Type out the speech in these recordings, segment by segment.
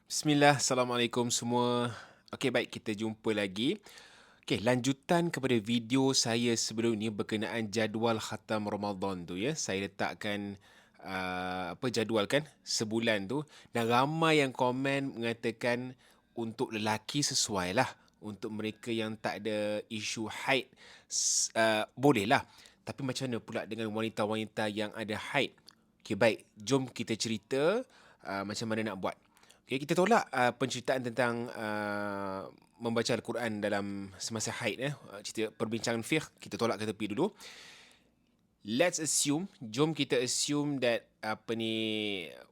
Bismillah, Assalamualaikum semua. Okey, baik, kita jumpa lagi. Okey, lanjutan kepada video saya sebelum ni berkenaan jadual khatam Ramadan tu ya. Saya letakkan jadual kan sebulan tu, dan ramai yang komen mengatakan untuk lelaki sesuai lah. Untuk mereka yang tak ada isu haid, boleh lah. Tapi macam mana pula dengan wanita-wanita yang ada haid? Okey, baik, jom kita cerita macam mana nak buat. Okay, kita tolak penceritaan tentang membaca Al-Quran dalam semasa haid. Cerita perbincangan fiqh, kita tolak ke tepi dulu. Let's assume, jom kita assume that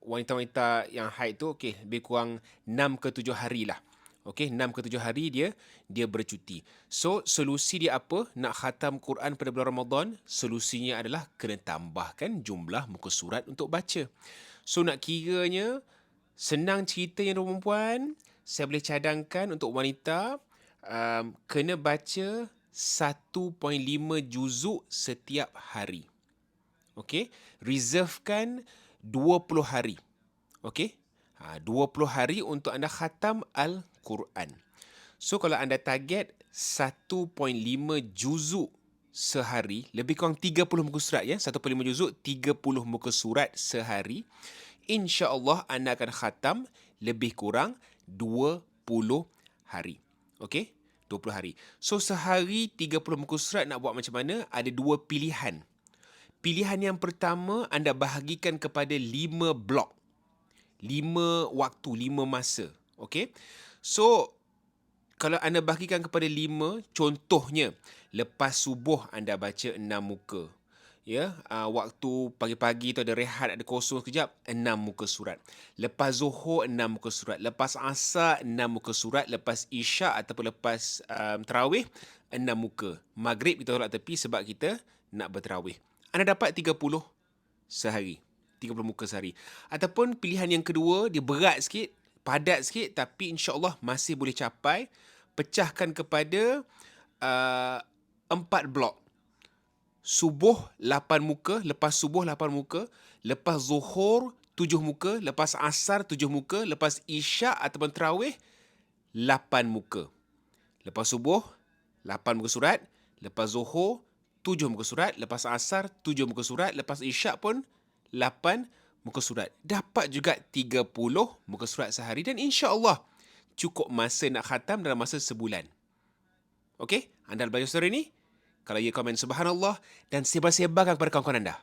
wanita-wanita yang haid tu lebih kurang 6 ke 7 hari lah. 6 ke 7 hari dia bercuti. So, solusi dia apa? Nak khatam Quran pada bulan Ramadan, solusinya adalah kena tambahkan jumlah muka surat untuk baca. So, nak kiranya senang cerita yang perempuan, saya boleh cadangkan untuk wanita kena baca 1.5 juzuk setiap hari. Okey, reservekan 20 hari. Okey, 20 hari untuk anda khatam Al-Quran. So, kalau anda target 1.5 juzuk sehari, lebih kurang 30 muka surat ya. 1.5 juzuk, 30 muka surat sehari. InsyaAllah anda akan khatam lebih kurang 20 hari. Okey? 20 hari. So, sehari 30 muka surat nak buat macam mana? Ada dua pilihan. Pilihan yang pertama, anda bahagikan kepada 5 blok. 5 waktu, 5 masa. Okey? So, kalau anda bahagikan kepada 5, contohnya, lepas subuh anda baca 6 muka. Ya, waktu pagi-pagi tu ada rehat, ada kosong sekejap, 6 muka surat. Lepas Zuhur, 6 muka surat. Lepas Asar, 6 muka surat. Lepas Isyak ataupun lepas Terawih, 6 muka. Maghrib kita tolak tepi sebab kita nak berterawih. Anda dapat 30 sehari. 30 muka sehari. Ataupun pilihan yang kedua, dia berat sikit, padat sikit, tapi insyaAllah masih boleh capai. Pecahkan kepada 4 blok. Subuh 8 muka, lepas subuh 8 muka, lepas Zuhur 7 muka, lepas Asar 7 muka, lepas Isyak ataupun Terawih 8 muka. Lepas subuh 8 muka surat, lepas Zuhur 7 muka surat, lepas Asar 7 muka surat, lepas Isyak pun 8 muka surat. Dapat juga 30 muka surat sehari dan insya-Allah cukup masa nak khatam dalam masa sebulan. Okey, anda belajar story ni? Kalau ya, komen subhanallah dan sebar-sebarkan kepada kawan-kawan anda.